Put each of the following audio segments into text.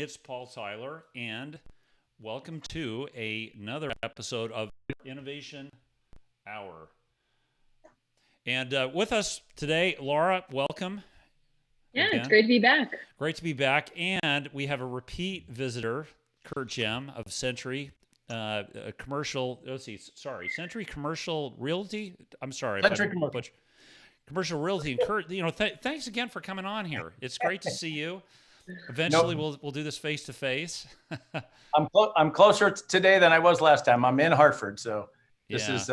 It's Paul Tyler, and welcome to another episode of Innovation Hour. And with us today, Laura, welcome. Yeah, again. It's great to be back. Great to be back. And we have a repeat visitor, Curt Gemme of Sentry. A commercial, Sentry Commercial Realty. I'm sorry. Sentry Commercial. Commercial Realty. And Curt, thanks again for coming on here. It's great to see you. Eventually, we'll do this face to face. I'm closer today than I was last time. I'm in Hartford, so this is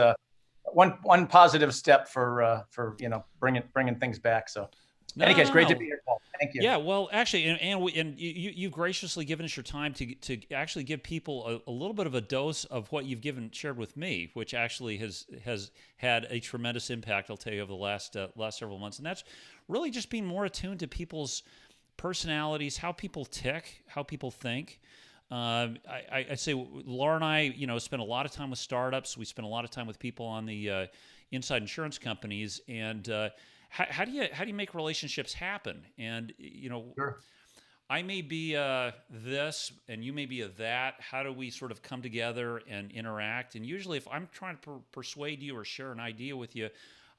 one positive step for bringing things back. So, in any case, great to be here, Paul. Thank you. Yeah, well, actually, and you graciously given us your time to actually give people a little bit of a dose of what you've shared with me, which actually has had a tremendous impact. I'll tell you over the last several months, and that's really just being more attuned to people's personalities, how people tick, how people think. I say Laura and I, spend a lot of time with startups. We spend a lot of time with people on the inside insurance companies, and how do you make relationships happen? And Sure. I may be this, and you may be a that. How do we sort of come together and interact? And usually, if I'm trying to persuade you or share an idea with you,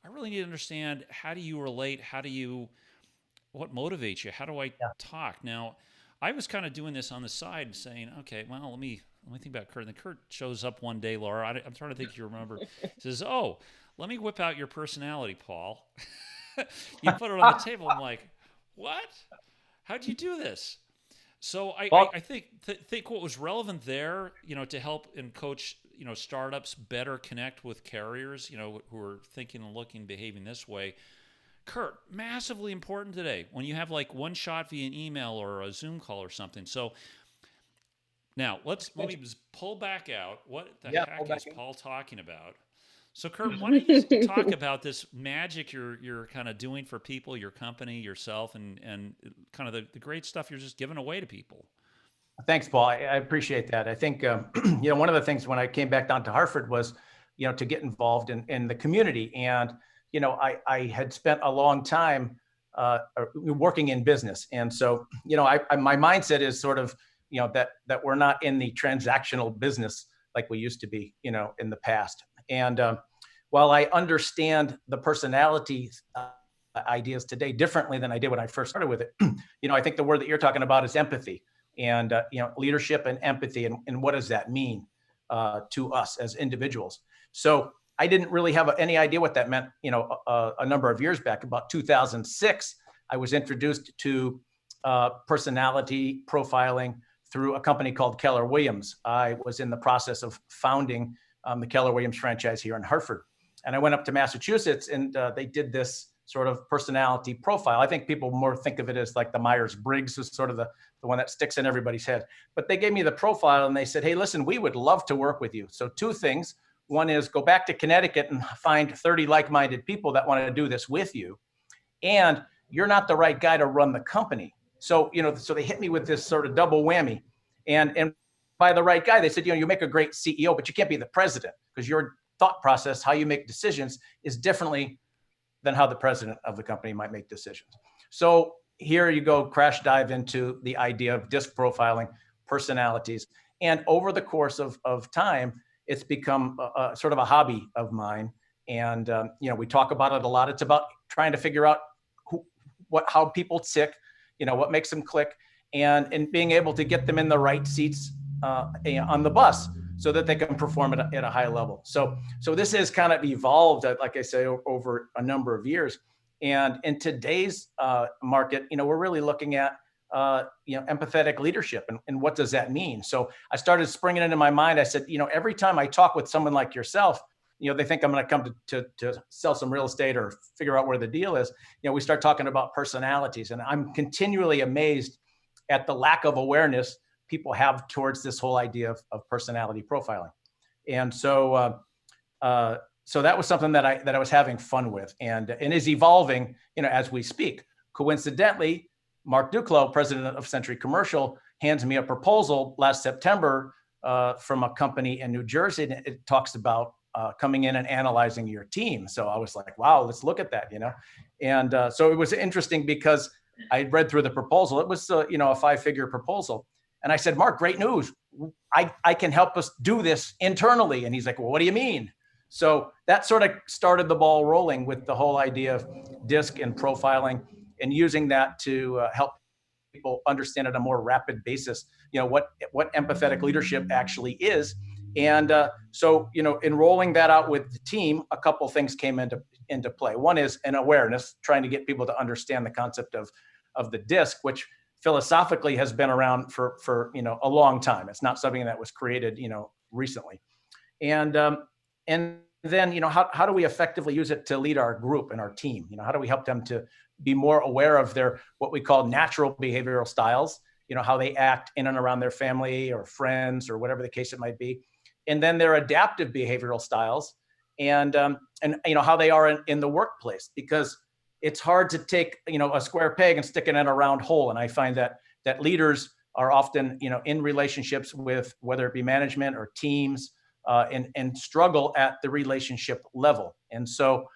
I really need to understand, how do you relate? What motivates you? How do I talk? Now, I was kind of doing this on the side, saying, okay, well, let me think about Curt. And then Curt shows up one day, Laura. I'm trying to think if you remember. He says, "Oh, let me whip out your personality, Paul." You put it on the table. I'm like, what? How'd you do this? So I think what was relevant there, to help and coach, startups better connect with carriers, who are thinking and looking, behaving this way. Curt, massively important today when you have like one shot via an email or a Zoom call or something. So now let me just pull back out. What the heck is Paul talking about? So Curt, why don't you talk about this magic you're kind of doing for people, your company, yourself, and kind of the great stuff you're just giving away to people? Thanks, Paul. I appreciate that. I think one of the things when I came back down to Hartford was to get involved in the community. And I had spent a long time working in business. And so, my mindset is sort of, that we're not in the transactional business like we used to be, in the past. And while I understand the personality ideas today differently than I did when I first started with it, I think the word that you're talking about is empathy and, leadership and empathy. And what does that mean to us as individuals? So I didn't really have any idea what that meant, a number of years back. About 2006, I was introduced to personality profiling through a company called Keller Williams. I was in the process of founding the Keller Williams franchise here in Hartford. And I went up to Massachusetts, and they did this sort of personality profile. I think people more think of it as like the Myers-Briggs is sort of the one that sticks in everybody's head. But they gave me the profile, and they said, hey, listen, we would love to work with you. So two things. One is go back to Connecticut and find 30 like-minded people that want to do this with you. And you're not the right guy to run the company. So, so they hit me with this sort of double whammy. And by the right guy, they said, you make a great CEO, but you can't be the president because your thought process, how you make decisions, is differently than how the president of the company might make decisions. So here you go, crash dive into the idea of disc profiling personalities. And over the course of time, it's become sort of a hobby of mine. And, we talk about it a lot. It's about trying to figure out how people tick, what makes them click, and being able to get them in the right seats on the bus so that they can perform at a high level. So this has kind of evolved, like I say, over a number of years. And in today's market, we're really looking at empathetic leadership and what does that mean? So I started springing into my mind. I said, every time I talk with someone like yourself, they think I'm going to come to sell some real estate or figure out where the deal is. We start talking about personalities, and I'm continually amazed at the lack of awareness people have towards this whole idea of personality profiling. And so that was something that I was having fun with, and is evolving, as we speak. Coincidentally, Mark Duclos, president of Sentry Commercial, hands me a proposal last September from a company in New Jersey. And it talks about coming in and analyzing your team. So I was like, wow, let's look at that, And so it was interesting because I read through the proposal. It was, a 5-figure proposal. And I said, Mark, great news. I can help us do this internally. And he's like, well, what do you mean? So that sort of started the ball rolling with the whole idea of DISC and profiling, and using that to help people understand at a more rapid basis, what empathetic leadership actually is. And so, in rolling that out with the team, a couple of things came into play. One is an awareness, trying to get people to understand the concept of the DISC, which philosophically has been around for a long time. It's not something that was created recently. And then how do we effectively use it to lead our group and our team? How do we help them to be more aware of their what we call natural behavioral styles, how they act in and around their family or friends or whatever the case it might be, and then their adaptive behavioral styles, and how they are in the workplace, because it's hard to take a square peg and stick it in a round hole. And I find that leaders are often in relationships with, whether it be management or teams, and struggle at the relationship level. And so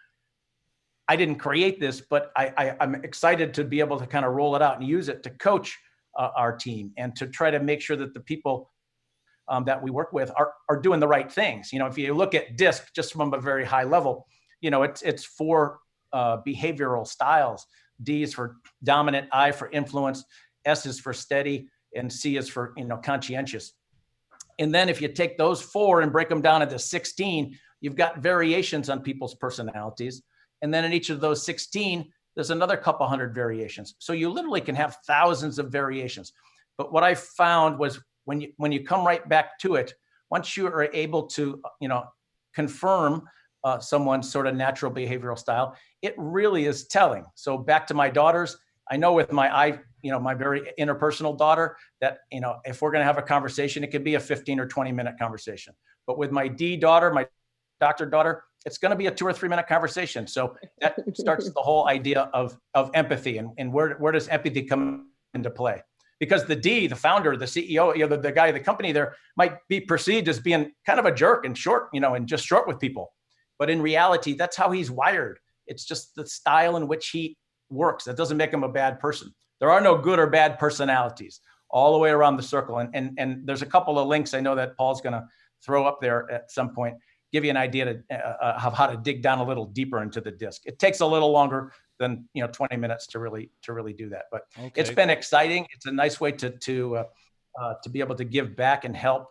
I didn't create this, but I'm excited to be able to kind of roll it out and use it to coach our team, and to try to make sure that the people that we work with are doing the right things. If you look at DISC just from a very high level, it's 4 behavioral styles. D is for dominant, I for influence, S is for steady, and C is for conscientious. And then if you take those 4 and break them down into 16, you've got variations on people's personalities. And then in each of those 16, there's another couple hundred variations. So you literally can have thousands of variations. But what I found was when you come right back to it, once you are able to confirm someone's sort of natural behavioral style, it really is telling. So back to my daughters, I know with my very interpersonal daughter that, if we're going to have a conversation, it could be a 15 or 20-minute conversation. But with my D daughter, my doctor daughter, it's going to be a 2 or 3 minute conversation. So that starts the whole idea of empathy, and where does empathy come into play? Because the D, the founder, the CEO, the guy of the company there, might be perceived as being kind of a jerk and short, and just short with people. But in reality, that's how he's wired. It's just the style in which he works. That doesn't make him a bad person. There are no good or bad personalities all the way around the circle. And there's a couple of links I know that Paul's going to throw up there at some point, give you an idea of how to dig down a little deeper into the DISC. It takes a little longer than 20 minutes to really do that. But It's been exciting. It's a nice way to be able to give back and help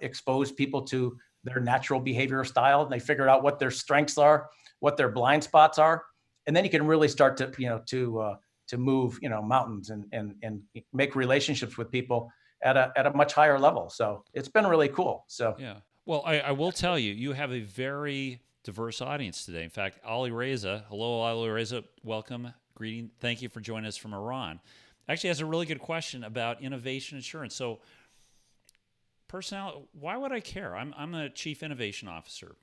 expose people to their natural behavioral style. And they figure out what their strengths are, what their blind spots are, and then you can really start to move mountains and make relationships with people at a much higher level. So it's been really cool. So yeah. Well, I will tell you, you have a very diverse audience today. In fact, Ali Reza, hello, Ali Reza, welcome, greeting. Thank you for joining us from Iran. Actually has a really good question about innovation insurance. So personality, why would I care? I'm a chief innovation officer.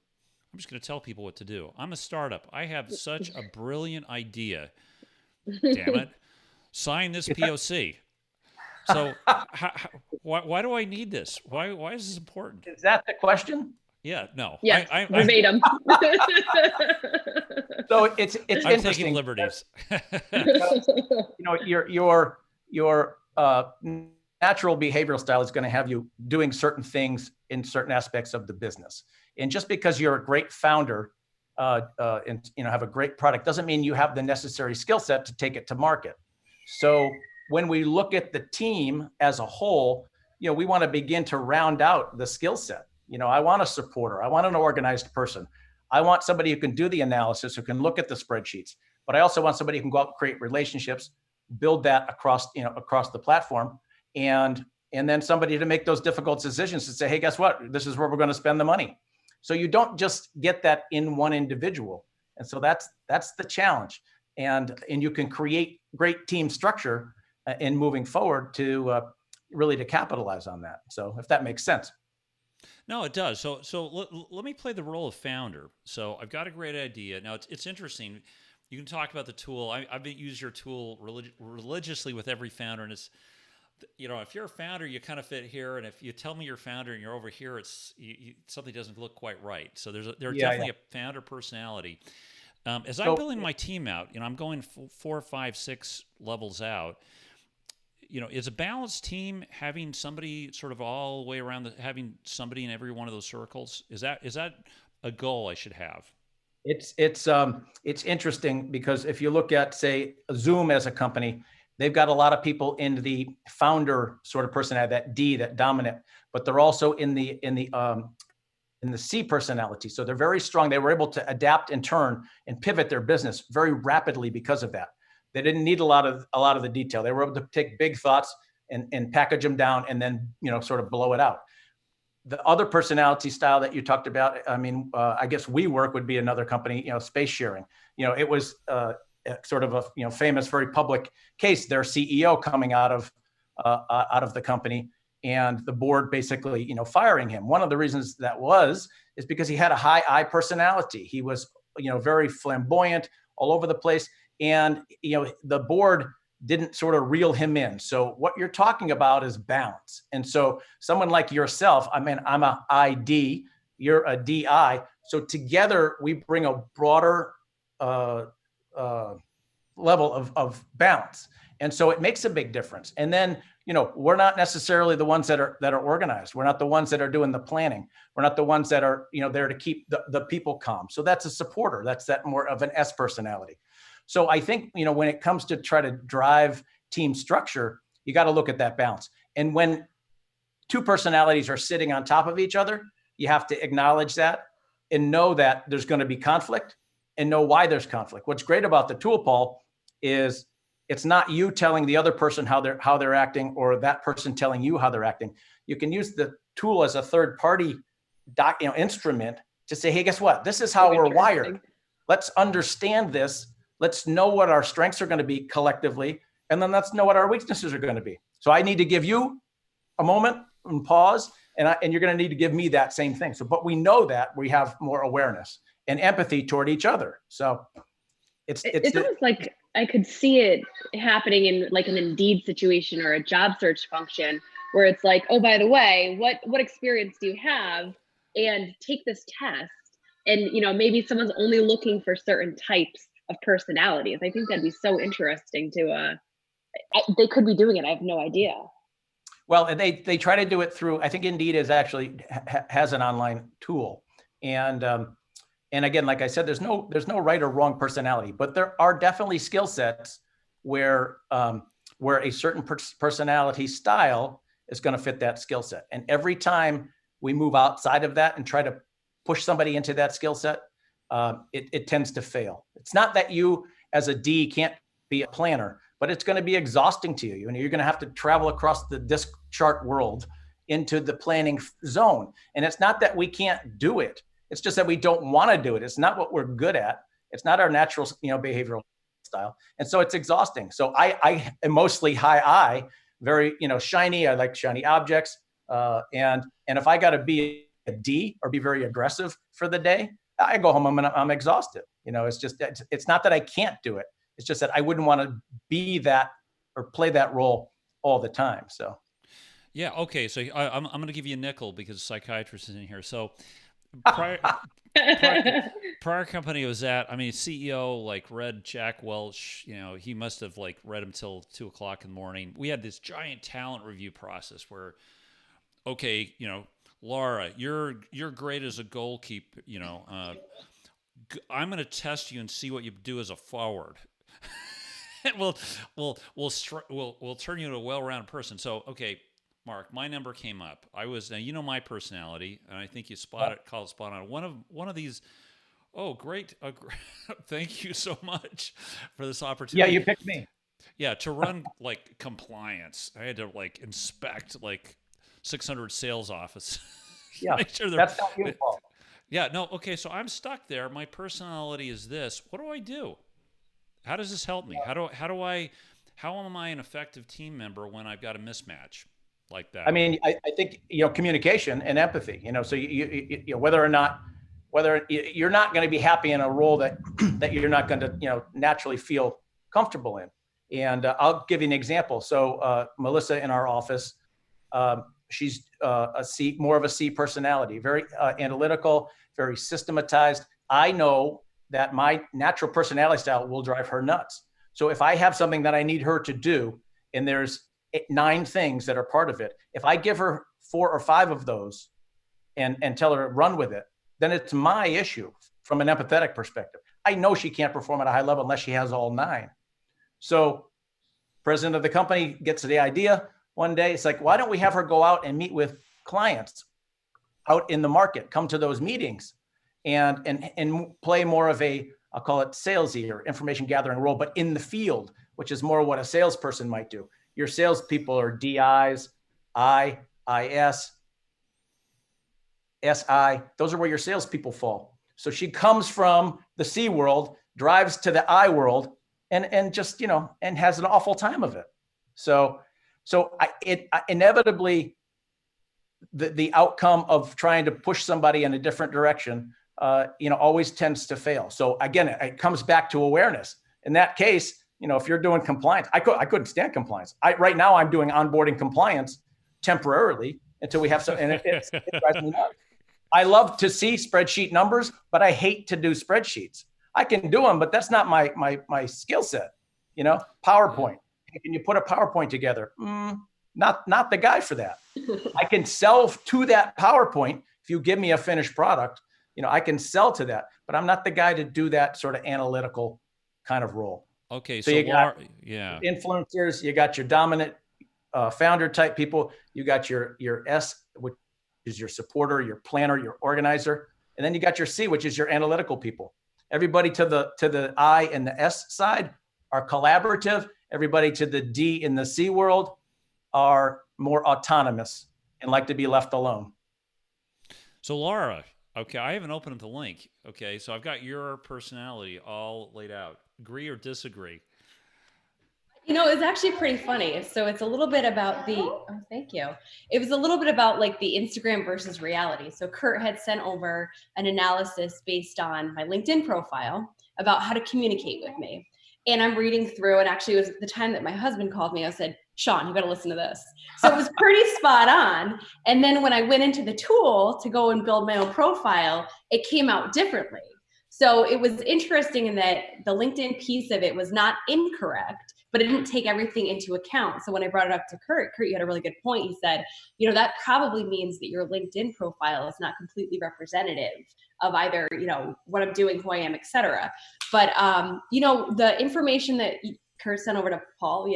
I'm just going to tell people what to do. I'm a startup. I have such a brilliant idea. Damn it. Sign this POC. So why do I need this? Why is this important? Is that the question? Yeah, no. Yes, verbatim. So it's I'm interesting. taking liberties. Your natural behavioral style is going to have you doing certain things in certain aspects of the business. And just because you're a great founder and have a great product doesn't mean you have the necessary skill set to take it to market. So when we look at the team as a whole, we want to begin to round out the skill set. I want a supporter. I want an organized person. I want somebody who can do the analysis, who can look at the spreadsheets. But I also want somebody who can go out and create relationships, build that across the platform, and then somebody to make those difficult decisions and say, hey, guess what? This is where we're going to spend the money. So you don't just get that in one individual. And so that's the challenge. And you can create great team structure in moving forward to really to capitalize on that. So if that makes sense. No, it does. So let me play the role of founder. So I've got a great idea. Now it's interesting. You can talk about the tool. I've been using your tool religiously with every founder, and it's, if you're a founder, you kind of fit here, and if you tell me you're a founder and you're over here, it's something doesn't look quite right. So there's definitely a founder personality. As I'm building my team out, I'm going 4, 5, 6 levels out. is a balanced team having somebody sort of all the way around, having somebody in every one of those circles? Is that a goal I should have? It's interesting because if you look at, say, Zoom as a company, they've got a lot of people in the founder sort of personality, that D, that dominant, but they're also in the C personality. So they're very strong. They were able to adapt and turn and pivot their business very rapidly because of that. They didn't need a lot of the detail. They were able to take big thoughts and package them down and then, sort of blow it out. The other personality style that you talked about, I mean, I guess WeWork would be another company, space sharing. It was sort of a famous, very public case. Their CEO coming out of the company, and the board basically, firing him. One of the reasons that is because he had a high I personality. He was, very flamboyant, all over the place, and the board didn't sort of reel him in. So what you're talking about is balance. And so someone like yourself, I mean, I'm a ID, you're a DI. So together we bring a broader level of balance. And so it makes a big difference. And then, we're not necessarily the ones that are organized. We're not the ones that are doing the planning. We're not the ones that are, there to keep the people calm. So that's a supporter. That's that more of an S personality. So I think, when it comes to try to drive team structure, you got to look at that balance. And when two personalities are sitting on top of each other, you have to acknowledge that and know that there's going to be conflict and know why there's conflict. What's great about the tool, Paul, is it's not you telling the other person how they're acting, or that person telling you how they're acting. You can use the tool as a third party instrument to say, hey, guess what? This is how we're wired. Let's understand this. Let's know what our strengths are going to be collectively, and then let's know what our weaknesses are going to be. So I need to give you a moment and pause, and you're going to need to give me that same thing. So, but we know that we have more awareness and empathy toward each other. So it's almost like I could see it happening in like an Indeed situation or a job search function where it's like, oh, by the way, what experience do you have? And take this test. And, maybe someone's only looking for certain types of personalities. I think that'd be so interesting to, they could be doing it. I have no idea. Well, and they try to do it through, I think Indeed is actually has an online tool. And again, like I said, there's no right or wrong personality, but there are definitely skill sets where a certain personality style is going to fit that skill set. And every time we move outside of that and try to push somebody into that skill set, it tends to fail. It's not that you as a D can't be a planner, but it's going to be exhausting to you. And you're going to have to travel across the disc chart world into the planning zone. And it's not that we can't do it. It's just that we don't want to do it. It's not what we're good at. It's not our natural, behavioral style. And so it's exhausting. So I am mostly high I, very, shiny. I like shiny objects. And if I got to be a D or be very aggressive for the day, I go home and I'm exhausted. It's not that I can't do it. It's just that I wouldn't want to be that or play that role all the time. So. Yeah. Okay. So I'm going to give you a nickel because a psychiatrist is in here. So prior company I was at, CEO read Jack Welch, he must have read him till 2:00 in the morning. We had this giant talent review process where, okay, Laura, you're great as a goalkeeper, I'm going to test you and see what you do as a forward. we'll turn you into a well-rounded person. So, okay, Mark, my number came up. Now my personality, and I think you call it spot on. One of these. Oh, great! Thank you so much for this opportunity. Yeah, you picked me. Yeah, to run compliance, I had to inspect 600 sales offices. Yeah, make sure that's not your fault. Yeah, no, okay. So I'm stuck there. My personality is this. What do I do? How does this help me? How am I an effective team member when I've got a mismatch like that? I think communication and empathy. So you whether you're not going to be happy in a role that you're not going to naturally feel comfortable in. And I'll give you an example. So Melissa in our office, she's more of a C personality, very analytical, very systematized. I know that my natural personality style will drive her nuts. So if I have something that I need her to do, and there's 9 things that are part of it. If I give her 4 or 5 of those and tell her to run with it, then it's my issue from an empathetic perspective. I know she can't perform at a high level unless she has all 9. So president of the company gets the idea one day. It's like, why don't we have her go out and meet with clients out in the market, come to those meetings and play more of a, I'll call it salesy or information gathering role, but in the field, which is more what a salesperson might do. Your salespeople are DIs, IS, SI. Those are where your salespeople fall. So she comes from the C world, drives to the I world, and just, and has an awful time of it. So inevitably, the outcome of trying to push somebody in a different direction, always tends to fail. So again, it comes back to awareness. In that case, if you're doing compliance, I couldn't stand compliance. Right now I'm doing onboarding compliance temporarily until we have some, and it drives me nuts. I love to see spreadsheet numbers, but I hate to do spreadsheets. I can do them, but that's not my skill set. PowerPoint. Can you put a PowerPoint together? Not the guy for that. I can sell to that PowerPoint. If you give me a finished product, I can sell to that, but I'm not the guy to do that sort of analytical kind of role. Okay. So you got influencers, you got your dominant founder type people, you got your S, which is your supporter, your planner, your organizer, and then you got your C, which is your analytical people. Everybody to the I and the S side are collaborative. Everybody to the D in the C world are more autonomous and like to be left alone. So Laura, okay, I haven't opened the link. Okay, so I've got your personality all laid out. Agree or disagree? It's actually pretty funny. So it's a little bit about thank you. It was a little bit about like the Instagram versus reality. So Curt had sent over an analysis based on my LinkedIn profile about how to communicate with me. And I'm reading through, and actually it was the time that my husband called me. I said, Sean, you got to listen to this. So it was pretty spot on. And then when I went into the tool to go and build my own profile, it came out differently. So it was interesting in that the LinkedIn piece of it was not incorrect, but it didn't take everything into account. So when I brought it up to Curt, you had a really good point. He said, that probably means that your LinkedIn profile is not completely representative of either, what I'm doing, who I am, et cetera. But, the information that Curt sent over to Paul,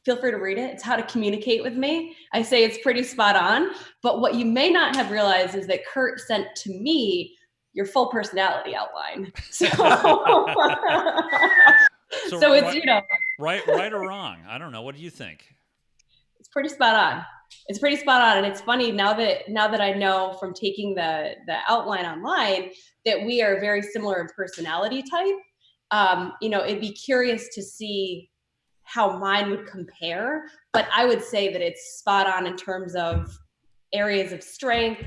feel free to read it. It's how to communicate with me. I say it's pretty spot on. But what you may not have realized is that Curt sent to me your full personality outline. So, so it's, right or wrong. I don't know. What do you think? It's pretty spot on. It's pretty spot on. And it's funny now that I know from taking the outline online that we are very similar in personality type. It'd be curious to see how mine would compare, but I would say that it's spot on in terms of areas of strength,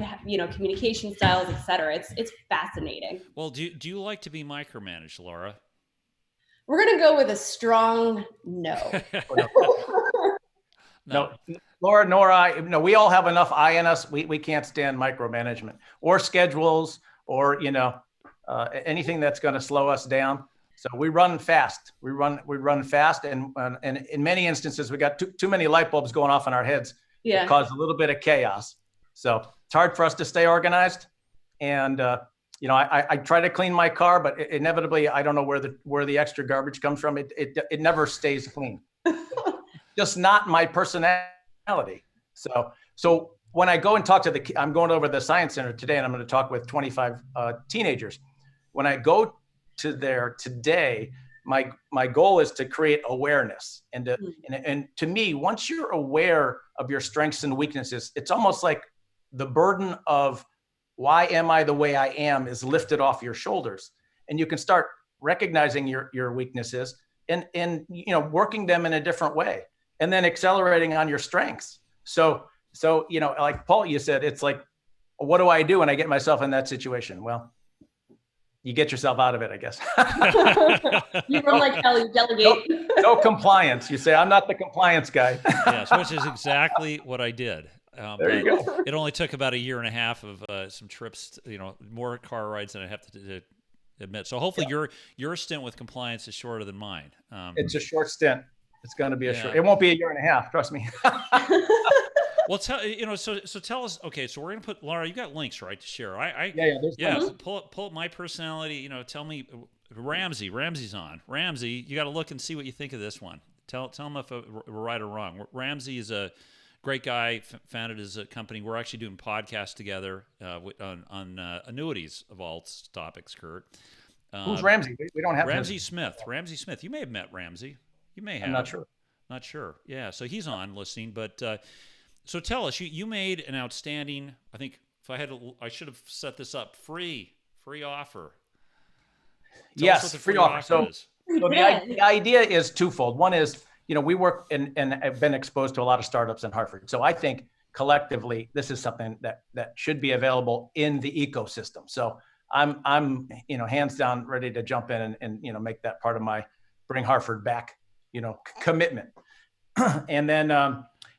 communication styles, et cetera. It's fascinating. Well, do you like to be micromanaged, Laura? We're going to go with a strong no. No, Laura nor I, we all have enough I in us. We can't stand micromanagement or schedules or, anything that's going to slow us down. So we run fast. We run fast. And in many instances, we got too many light bulbs going off in our heads. Yeah. It caused a little bit of chaos. So it's hard for us to stay organized. And, I try to clean my car, but inevitably, I don't know where the extra garbage comes from. It never stays clean. Just not my personality. So when I go and talk to I'm going over the Science Center today, and I'm going to talk with 25 teenagers. When I go to there today, my goal is to create awareness. And to me, once you're aware of your strengths and weaknesses, it's almost like the burden of why am I the way I am is lifted off your shoulders, and you can start recognizing your weaknesses and working them in a different way, and then accelerating on your strengths. So like Paul, you said, it's like, what do I do when I get myself in that situation? Well, you get yourself out of it, I guess. You run like hell, you delegate. No compliance. You say, I'm not the compliance guy. Yes, which is exactly what I did. There you go. It only took about a year and a half of some trips, more car rides than I have to admit. So hopefully your stint with compliance is shorter than mine. It's a short stint. It's going to be a Yeah. short. It won't be a year and a half. Trust me. Well, so tell us. Okay, so we're gonna put Laura. You got links, right, to share? There's links. Pull up my personality. Tell me, Ramsey's on. Ramsey, you got to look and see what you think of this one. Tell them if we're right or wrong. Ramsey is a great guy. Founded his company. We're actually doing podcasts together on annuities of all topics. Kurt. Who's Ramsey? We don't have Ramsey Smith. Ramsey Smith. You may have met Ramsey. You may have. I'm not sure. Not sure. Yeah. So he's on listening, but. So tell us, you made an outstanding. I think I should have set this up free offer. Tell us what the free offer. So the idea is twofold. One is, we work and have been exposed to a lot of startups in Hartford. So I think collectively, this is something that should be available in the ecosystem. So I'm hands down ready to jump in and make that part of my bring Hartford back, commitment.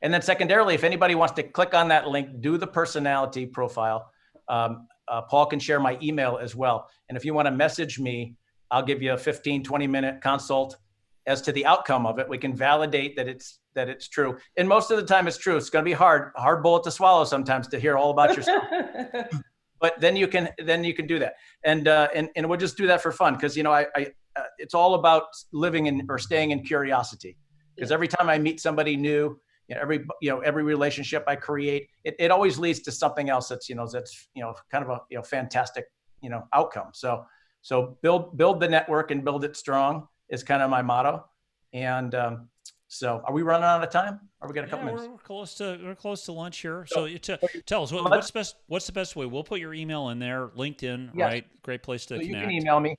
And then secondarily, if anybody wants to click on that link, do the personality profile. Paul can share my email as well. And if you want to message me, I'll give you a 15, 20-minute consult as to the outcome of it. We can validate that it's true. And most of the time it's true. It's going to be hard bullet to swallow sometimes to hear all about yourself. But then you can do that. And we'll just do that for fun. Because, it's all about living in or staying in curiosity. Because every time I meet somebody new, every relationship I create, it always leads to something else that's kind of a fantastic outcome. So build the network and build it strong is kind of my motto. And so are we running out of time? Or we got a couple minutes? We're close to lunch here. So tell us what's the best way? We'll put your email in there, LinkedIn, yes. Right? Great place to connect. You can email me.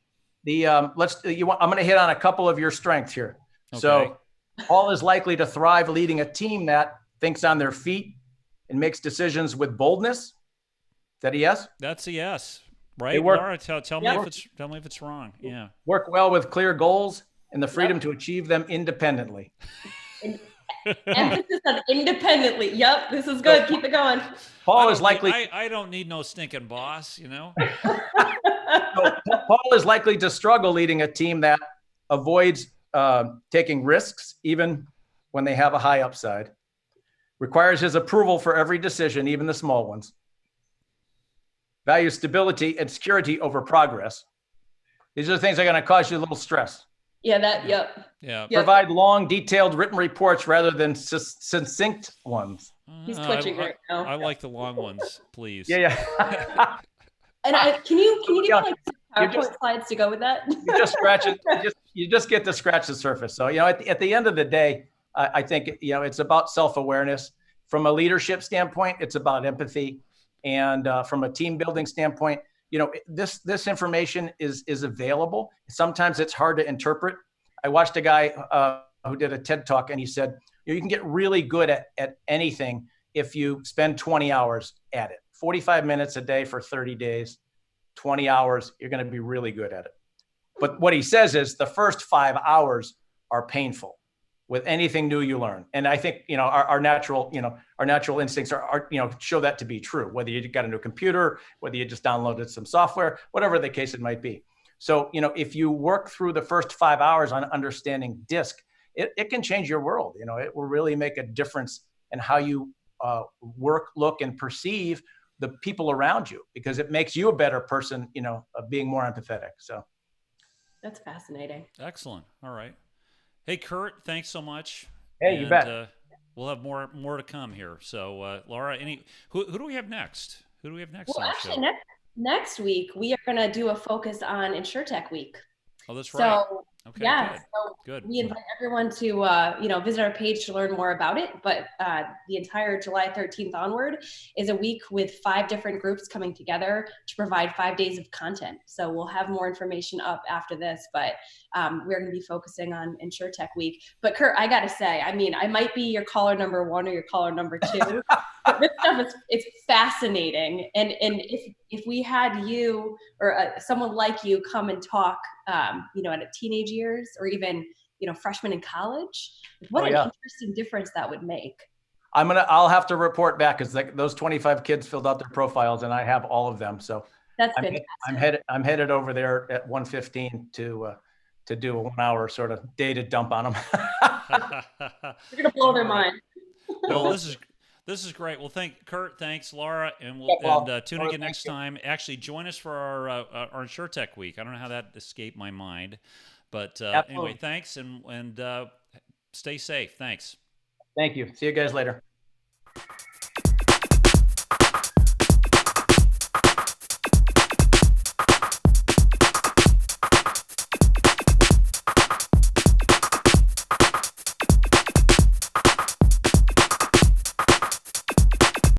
I'm going to hit on a couple of your strengths here. Okay. So Paul is likely to thrive leading a team that thinks on their feet and makes decisions with boldness. Is that a yes? That's a yes. Right, Laura? Tell me if it's wrong. Yeah. Work well with clear goals and the freedom to achieve them independently. Emphasis on independently. Yep, this is good. Keep it going. Paul is likely. I don't need no stinking boss. So Paul is likely to struggle leading a team that avoids taking risks, even when they have a high upside, requires his approval for every decision, even the small ones, values stability and security over progress. These are the things that are going to cause you a little stress. Yeah. Provide long, detailed written reports rather than succinct ones. He's twitching right now. I like the long ones, please. Yeah. And can you give me like PowerPoint slides to go with that? You just scratch it. You just get to scratch the surface. So, at the end of the day, I think, it's about self-awareness. From a leadership standpoint, it's about empathy. And from a team building standpoint, this information is available. Sometimes it's hard to interpret. I watched a guy who did a TED Talk, and he said, you can get really good at anything if you spend 20 hours at it. 45 minutes a day for 30 days, 20 hours, you're going to be really good at it. But what he says is the first 5 hours are painful with anything new you learn. And I think, our natural instincts are show that to be true, whether you got a new computer, whether you just downloaded some software, whatever the case it might be. So, if you work through the first 5 hours on understanding DISC, it can change your world. It will really make a difference in how you work, look, and perceive the people around you, because it makes you a better person, of being more empathetic. So that's fascinating. Excellent. All right. Hey, Curt, thanks so much. Hey, you bet. We'll have more to come here. So, Laura, who do we have next? Who do we have next? Well, actually, next week we are going to do a focus on InsurTech Week. Oh, that's right. So, okay, yeah, good. We invite everyone to, visit our page to learn more about it. But the entire July 13th onward is a week with 5 different groups coming together to provide 5 days of content. So we'll have more information up after this, but we're going to be focusing on InsurTech Week. But Curt, I got to say, I might be your caller number 1 or your caller number 2. But this stuff it's fascinating. And if we had you or someone like you come and talk, at a teenage years or even, freshman in college, what an interesting difference that would make. I'll have to report back because those 25 kids filled out their profiles and I have all of them. So that's fantastic. I'm headed over there at 1:15 to do a 1 hour sort of data dump on them. You're gonna blow their mind. Well, this is great. Well, Curt, thanks, Laura, and Yeah, well, tune Laura, again thank next you. time. Actually, join us for our insurtech week. I don't know how that escaped my mind, but anyway, Absolutely. thanks and stay safe. Thanks. Thank you. See you guys later.